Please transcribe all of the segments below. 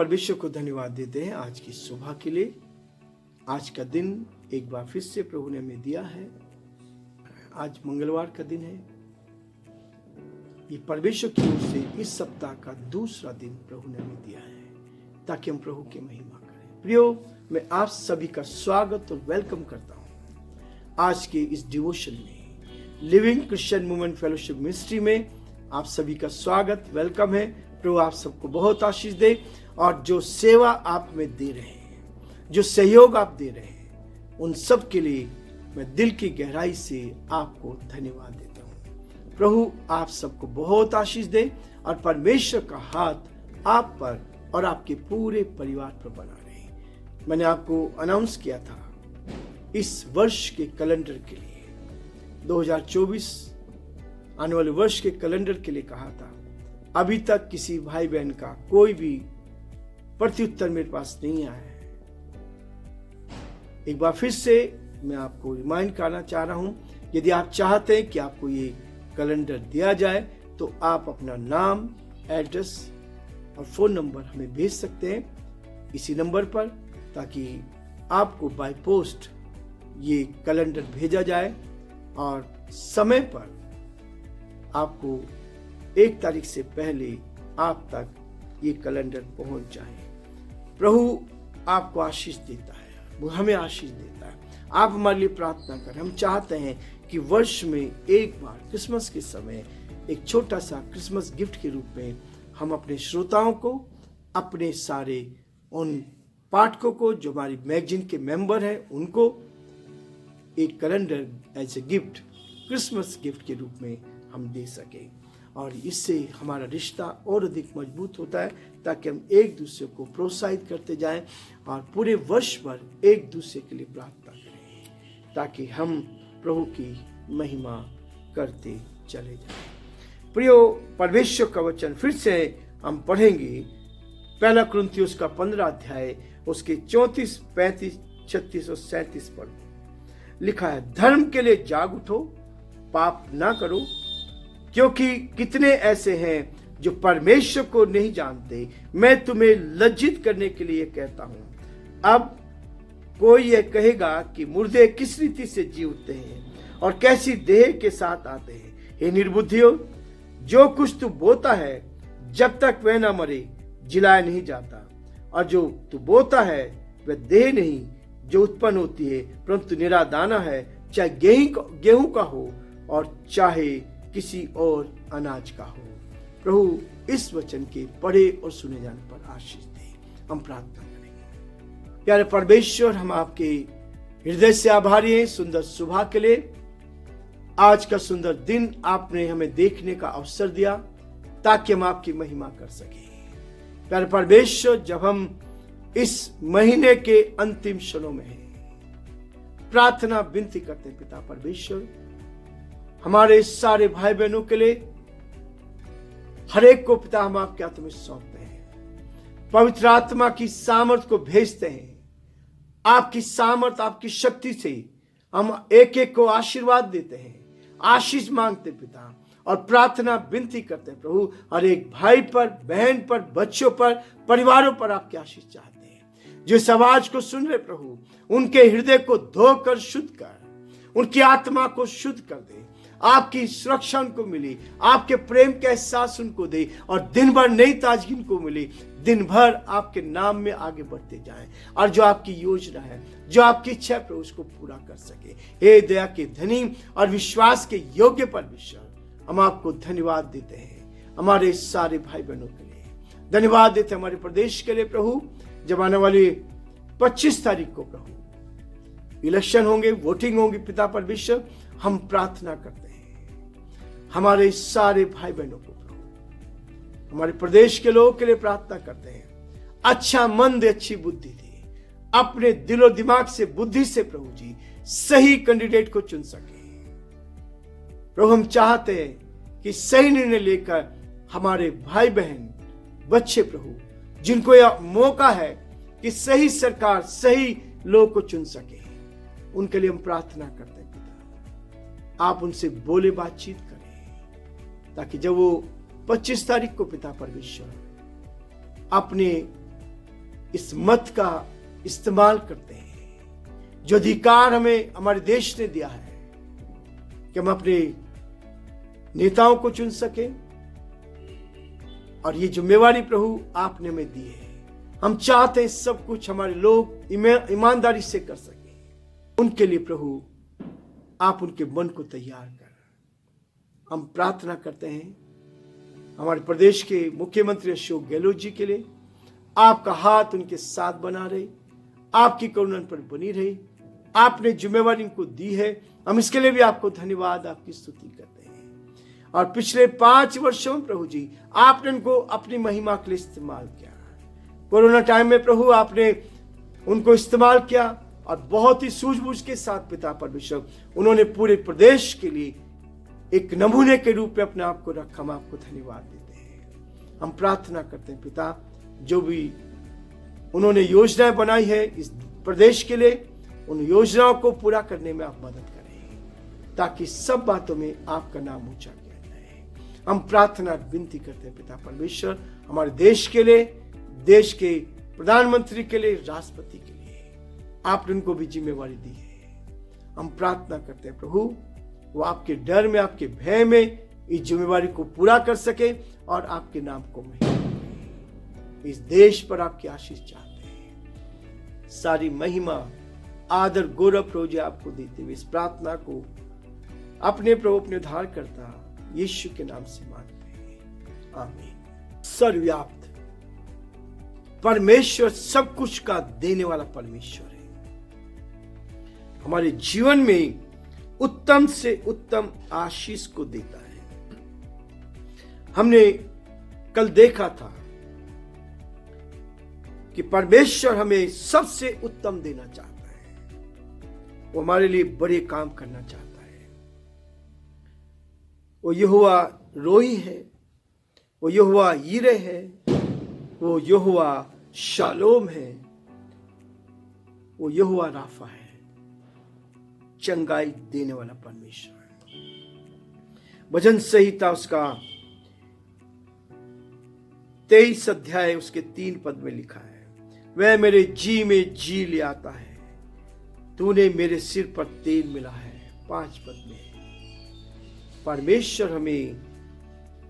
परमेश्वर को धन्यवाद देते हैं आज की सुबह के लिए। आज का दिन एक बार फिर से प्रभु ने हमें दिया है। आज मंगलवार का दिन है। ये परमेश्वर की ओर से इस सप्ताह का दूसरा दिन प्रभु ने हमें दिया है ताकि हम प्रभु की महिमा करें। प्रियो, मैं आप सभी का स्वागत और वेलकम करता हूं आज के इस डिवोशन में। Living Christian movement fellowship ministry में आप सभी का स्वागत, वेलकम है। प्रभु आप सबको बहुत आशीष दे और जो सेवा आप में दे रहे हैं, जो सहयोग आप दे रहे हैं, उन सब के लिए मैं दिल की गहराई से आपको धन्यवाद देता हूं। प्रभु आप सबको बहुत आशीष दे और परमेश्वर का हाथ आप पर और आपके पूरे परिवार पर बना रहे। मैंने आपको अनाउंस किया था इस वर्ष के कैलेंडर के लिए, 2024 आने वाले वर्ष के कैलेंडर के लिए कहा था। अभी तक किसी भाई बहन का कोई भी प्रत्युत्तर मेरे पास नहीं आया है। एक बार फिर से मैं आपको रिमाइंड करना चाह रहा हूं, यदि आप चाहते हैं कि आपको ये कैलेंडर दिया जाए तो आप अपना नाम, एड्रेस और फोन नंबर हमें भेज सकते हैं इसी नंबर पर, ताकि आपको बाय पोस्ट ये कैलेंडर भेजा जाए और समय पर आपको 1 तारीख से पहले आप तक ये कैलेंडर पहुंच जाए। प्रभु आपको आशीष देता है, वो हमें आशीष देता है। आप हमारे लिए प्रार्थना करें। हम चाहते हैं कि वर्ष में एक बार क्रिसमस के समय एक छोटा सा क्रिसमस गिफ्ट के रूप में हम अपने श्रोताओं को, अपने सारे उन पाठकों को जो हमारी मैगजीन के मेंबर हैं, उनको एक calendar as a gift, Christmas gift के रूप में हम दे सकें। और इससे हमारा रिश्ता और अधिक मजबूत होता है, ताकि हम एक दूसरे को प्रोत्साहित करते जाएं और पूरे वर्ष भर एक दूसरे के लिए प्रार्थना करें, ताकि हम प्रभु की महिमा करते चले जाएं। प्रियो, परमेश्वर का वचन फिर से हम पढ़ेंगे। पहला कुरिन्थियों का 15 अध्याय उसके 34, 35, 36 और 37 पर लिखा है, धर्म के लिए जाग उठो, पाप ना करो, क्योंकि कितने ऐसे हैं जो परमेश्वर को नहीं जानते। मैं तुम्हें लज्जित करने के लिए कहता हूं। अब कोई यह कहेगा कि मुर्दे किस रीति से जी उठते हैं और कैसी देह के साथ आते हैं। हे निर्बुद्धियों, जो कुछ तू बोता है जब तक वह ना मरे जिलाया नहीं जाता, और जो तू बोता है वह देह नहीं जो उत्पन्न होती है, परंतु निरा दाना है, चाहे गेहूं का हो और चाहे किसी और अनाज का हो। प्रभु इस वचन के पढ़े और सुने जाने पर आशीष दे। हम प्रार्थना करेंगे। प्यारे परमेश्वर, हम आपके हृदय से आभारी हैं सुंदर सुबह के लिए। आज का सुंदर दिन आपने हमें देखने का अवसर दिया ताकि हम आपकी महिमा कर सके। प्यारे परमेश्वर, जब हम इस महीने के अंतिम क्षणों में हैं, प्रार्थना विनती करते हैं पिता परमेश्वर, हमारे सारे भाई बहनों के लिए, हर एक को पिता हम आपके हाथ में सौंपते हैं। पवित्र आत्मा की सामर्थ को भेजते हैं। आपकी सामर्थ, आपकी शक्ति से हम एक एक को आशीर्वाद देते हैं, आशीष मांगते पिता, और प्रार्थना विनती करते हैं प्रभु, हर एक भाई पर, बहन पर, बच्चों पर, परिवारों पर आपकी आशीष चाहते हैं। जो इस आवाज को सुन रहे प्रभु, उनके हृदय को धोकर शुद्ध कर, उनकी आत्मा को शुद्ध कर दे, आपकी सुरक्षा उनको मिली, आपके प्रेम का एहसास उनको दे, और दिन भर नई ताजगी उनको मिली। दिन भर आपके नाम में आगे बढ़ते जाएं, और जो आपकी योजना है, जो आपकी इच्छा है प्रभु, उसको पूरा कर सके। हे दया के धनी और विश्वास के योग्य परमेश्वर, हम आपको धन्यवाद देते हैं हमारे सारे भाई बहनों के लिए। धन्यवाद देते हैं हमारे प्रदेश के लिए प्रभु। जब आने वाली 25 तारीख को प्रभु इलेक्शन होंगे, वोटिंग होंगी पिता परमेश्वर, हम प्रार्थना करते हैं हमारे सारे भाई बहनों को प्रभु, हमारे प्रदेश के लोगों के लिए प्रार्थना करते हैं, अच्छा मन दे, अच्छी बुद्धि दे, अपने दिलो दिमाग से, बुद्धि से प्रभु जी सही कैंडिडेट को चुन सके। प्रभु हम चाहते हैं कि सही निर्णय लेकर हमारे भाई बहन, बच्चे प्रभु, जिनको यह मौका है कि सही सरकार, सही लोग को चुन सके, उनके लिए हम प्रार्थना करते हैं पिता, आप उनसे बोले, बातचीत करें, ताकि जब वो 25 तारीख को पिता परमेश्वर अपने इस मत का इस्तेमाल करते हैं, जो अधिकार हमें हमारे देश ने दिया है कि हम अपने नेताओं को चुन सके, और ये जिम्मेवारी प्रभु आपने हमें दी है। हम चाहते हैं सब कुछ हमारे लोग ईमानदारी से कर सके। उनके लिए प्रभु आप उनके मन को तैयार कर। हम प्रार्थना करते हैं हमारे प्रदेश के मुख्यमंत्री अशोक गहलोत जी के लिए, आपका हाथ उनके साथ बना रहे, आपकी करुणा पर बनी रहे। आपने जिम्मेवारी इनको दी है, हम इसके लिए भी आपको धन्यवाद, आपकी स्तुति करते हैं। और पिछले 5 वर्षों में प्रभु जी आपने उनको अपनी महिमा के लिए इस्तेमाल किया। कोरोना टाइम में प्रभु आपने उनको इस्तेमाल किया और बहुत ही सूझबूझ के साथ पिता परमेश्वर उन्होंने पूरे प्रदेश के लिए एक नमूने के रूप में अपने आप को रखा। हम आपको धन्यवाद देते हैं। हम प्रार्थना करते हैं पिता, जो भी उन्होंने योजनाएं बनाई है इस प्रदेश के लिए, उन योजनाओं को पूरा करने में आप मदद करें, ताकि सब बातों में आपका नाम ऊंचा किया जाए। हम प्रार्थना विनती करते हैं पिता परमेश्वर, हमारे देश के लिए, देश के प्रधानमंत्री के लिए, राष्ट्रपति के लिए आपने उनको भी जिम्मेवारी दी है। हम प्रार्थना करते हैं प्रभु वो आपके डर में, आपके भय में इस जिम्मेवारी को पूरा कर सके और आपके नाम को महिमा दे। इस देश पर आपकी आशीष चाहते हैं। सारी महिमा, आदर, गौरव प्रभु जी आपको देते हुए इस प्रार्थना को अपने प्रभु, अपने उद्धारकर्ता यीशु के नाम से मांगते हैं, आमीन। सर्वव्याप्त परमेश्वर, सब कुछ का देने वाला परमेश्वर है। हमारे जीवन में उत्तम से उत्तम आशीष को देता है। हमने कल देखा था कि परमेश्वर हमें सबसे उत्तम देना चाहता है। वो हमारे लिए बड़े काम करना चाहता है। वो यहोवा रोई है, वो यहोवा यीरे है, वो यहोवा शालोम है, वो यहोवा राफा है, चंगाई देने वाला परमेश्वर है। भजन संहिता उसका 23 अध्याय उसके 3 पद में लिखा है, वह मेरे जी में जी ले आता है, तूने मेरे सिर पर तेल मिला है। 5 पद में परमेश्वर हमें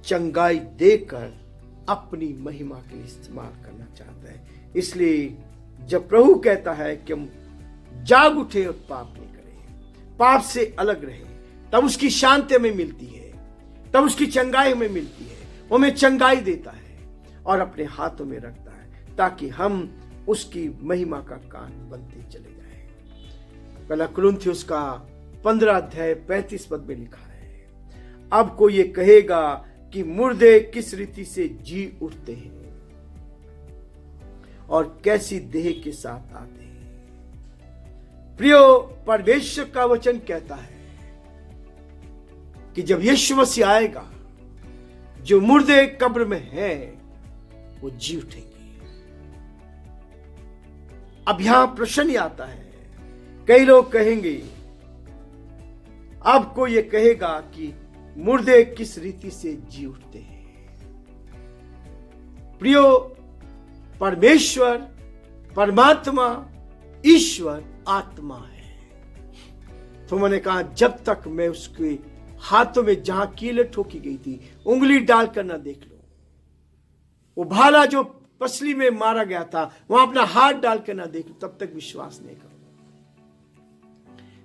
चंगाई देकर अपनी महिमा के लिए इस्तेमाल करना चाहता है। इसलिए जब प्रभु कहता है कि हम जाग उठे और पाप नहीं करें, पाप से अलग रहे, तब उसकी शांति हमें मिलती है, तब उसकी चंगाई हमें मिलती है। वो हमें चंगाई देता है और अपने हाथों में रखता है, ताकि हम उसकी महिमा का कान बनते चले जाएं। पहला कुरिन्थियों का 15 अध्याय 35 पद में लिखा है, अब कोई ये कहेगा कि मुर्दे किस रीति से जी उठते हैं और कैसी देह के साथ आते हैं। प्रियो, परमेश्वर का वचन कहता है कि जब यीशु मसीह आएगा, जो मुर्दे कब्र में हैं वो जी उठेंगे। अब यहां प्रश्न ही आता है, कई लोग कहेंगे, अब कोई ये कहेगा कि मुर्दे किस रीति से जी उठते हैं। प्रियो, परमेश्वर, परमात्मा, ईश्वर आत्मा है। तो मैंने कहा, जब तक मैं उसके हाथों में जहां कील ठोकी गई थी उंगली डालकर ना देख लो, वो भाला जो पसली में मारा गया था वहां अपना हाथ डालकर ना देख लो, तब तक विश्वास नहीं करो।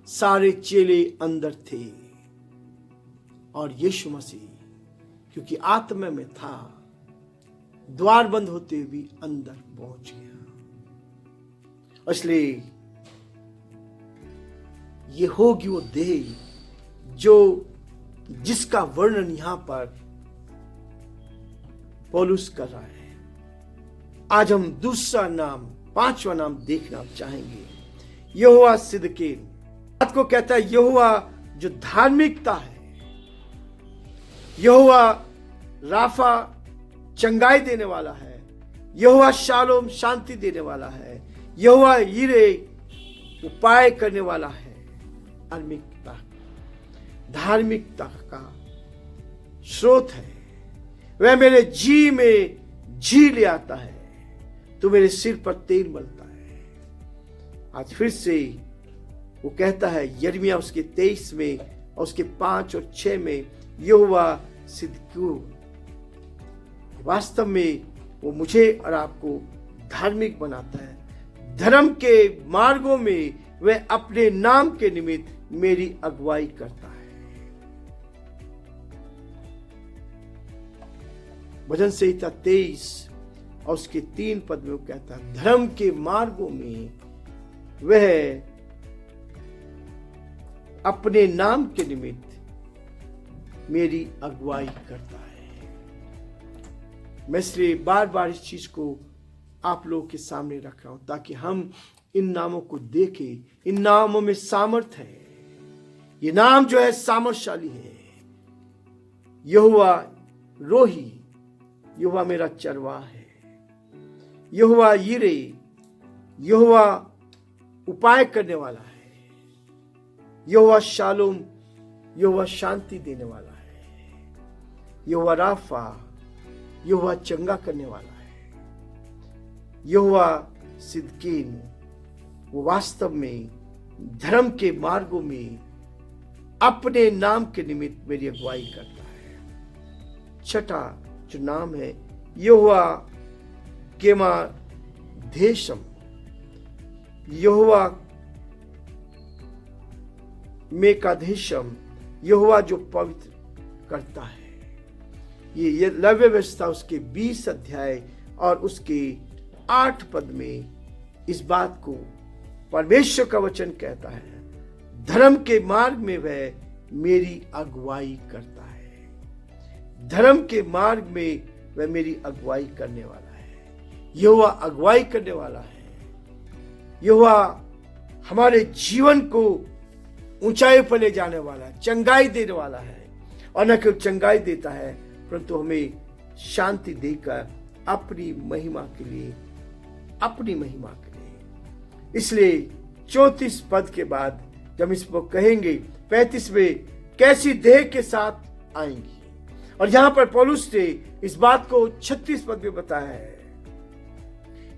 सारे चेले अंदर थे और यीशु मसीह क्योंकि आत्मा में था, द्वार बंद होते हुए भी अंदर पहुंच गया। इसलिए ये होगी वो देह जो जिसका वर्णन यहां पर पौलुस कर रहा है। आज हम दूसरा नाम, 5वां नाम देखना चाहेंगे, यहोवा सिदकीन। बात को कहता है यहोवा जो धार्मिकता है, यहोवा राफा चंगाई देने वाला है, यहोवा शालोम शांति देने वाला है, यहोवा यीरे उपाय करने वाला है। धार्मिकता का स्रोत है। वह मेरे जी में जी ले आता है, तो मेरे सिर पर तेल मलता है। आज फिर से वो कहता है यिर्मयाह उसके 23 में और उसके 5 और 6 में, यहोवा सिद्किय्यू, वास्तव में वो मुझे और आपको धार्मिक बनाता है। धर्म के मार्गों में वह अपने नाम के निमित्त मेरी अगुवाई करता है। भजन संहिता 23 और उसके 3 पद में वो कहता है, धर्म के मार्गों में वह अपने नाम के निमित्त मेरी अगुवाई करता है। मैं इसलिए बार बार इस चीज को आप लोगों के सामने रख रहा हूं ताकि हम इन नामों को देखें। इन नामों में सामर्थ है। ये नाम जो है सामर्थशाली है। यहोवा रोही, यहोवा मेरा चरवाहा है, यहोवा यिरे, यहोवा उपाय करने वाला है, यहोवा शालोम, यहोवा शांति देने वाला है, यहोवा राफा, यहोवा चंगा करने वाला है, यहोवा सिद्कीन, वो वास्तव में धर्म के मार्गों में अपने नाम के निमित्त मेरी अगुवाई करता है। छठा जो नाम है यहोवा केमा देशम, यहोवा मेकादेशम, यहोवा जो पवित्र करता है। ये लव्य व्यवस्था उसके 20 अध्याय और उसके 8 पद में इस बात को परमेश्वर का वचन कहता है, धर्म के मार्ग में वह मेरी अगुवाई करता है। धर्म के मार्ग में वह मेरी अगुवाई करने वाला है। यहोवा अगुवाई करने वाला है। यहोवा हमारे जीवन को ऊंचाई पर ले जाने वाला है, चंगाई देने वाला है। और न केवल चंगाई देता है परंतु हमें शांति देकर अपनी महिमा के लिए, अपनी महिमा के लिए। इसलिए 34 पद के बाद जब इसको कहेंगे 35 में कैसी देह के साथ आएंगी। और यहां पर पौलुस ने इस बात को 36 पद में बताया है,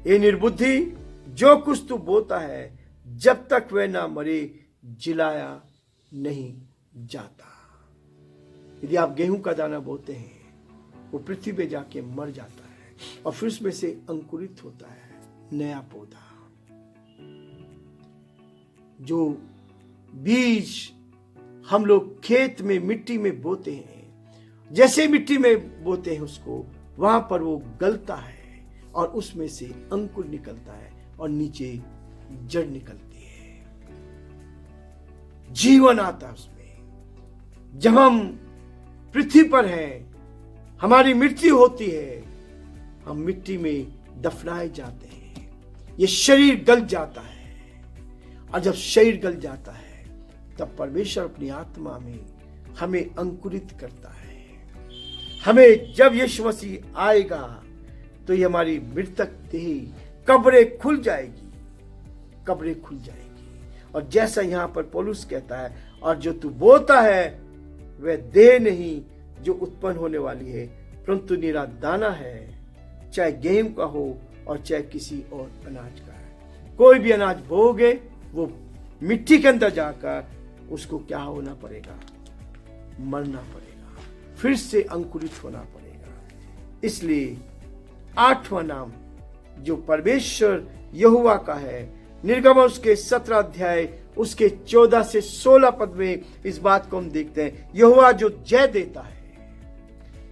ये निर्बुद्धि, जो कुछ तू बोता है जब तक वह ना मरे जिलाया नहीं जाता। यदि आप गेहूं का दाना बोते हैं वो पृथ्वी पे जाके मर जाता है और फिर उसमें से अंकुरित होता है नया पौधा। जो बीज हम लोग खेत में मिट्टी में बोते हैं, जैसे मिट्टी में बोते हैं उसको, वहां पर वो गलता है और उसमें से अंकुर निकलता है और नीचे जड़ निकलती है, जीवन आता है उसमें। जब हम पृथ्वी पर हैं, हमारी मृत्यु होती है, हम मिट्टी में दफनाए जाते हैं, ये शरीर गल जाता है। और जब शरीर गल जाता है तब परमेश्वर अपनी आत्मा में हमें अंकुरित करता है। हमें जब यीशु मसीह आएगा तो ये हमारी मृतक देह कब्रें खुल जाएगी, कब्रें खुल जाएगी। और जैसा यहां पर पौलुस कहता है, और जो तू बोता है वह देह नहीं जो उत्पन्न होने वाली है, परंतु निरा दाना है, चाहे गेहूं का हो और चाहे किसी और अनाज का है। कोई भी अनाज बोओगे वो मिट्टी के अंदर जाकर उसको क्या होना पड़ेगा, मरना पड़ेगा, फिर से अंकुरित होना पड़ेगा। इसलिए 8वां नाम जो परमेश्वर यहोवा का है, निर्गमन उसके 17 अध्याय उसके 14 से 16 पद में इस बात को हम देखते हैं। यहोवा जो जय देता है,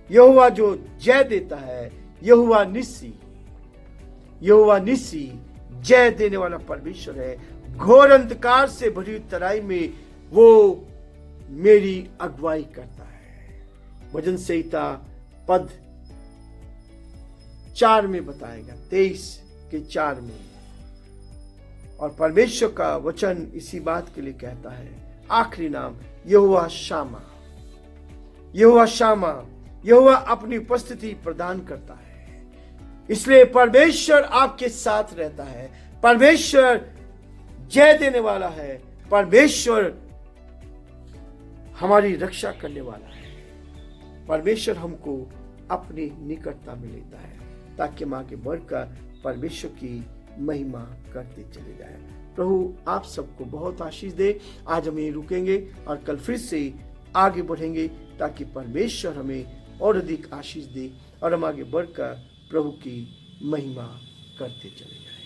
यहोवा जो जय देता है, यहोवा निस्सी, यहोवा निस्सी जय देने वाला परमेश्वर है। घोर अंधकार से भरी तराई में वो मेरी अगुवाई करता है। भजन संहिता पद 4 में बताएगा, 23 के 4 में। और परमेश्वर का वचन इसी बात के लिए कहता है, आखिरी नाम यहोवा शामा, यहोवा शामा, यहोवा अपनी उपस्थिति प्रदान करता है। इसलिए परमेश्वर आपके साथ रहता है, परमेश्वर जय देने वाला है, परमेश्वर हमारी रक्षा करने वाला है। परमेश्वर हमको अपनी निकटता में लेता है ताकि हम आगे बढ़कर परमेश्वर की महिमा करते चले जाएं। प्रभु आप सबको बहुत आशीष दे। आज हम यहीं रुकेंगे और कल फिर से आगे बढ़ेंगे ताकि परमेश्वर हमें और अधिक आशीष दे और हम आगे बढ़कर प्रभु की महिमा करते चले जाएं।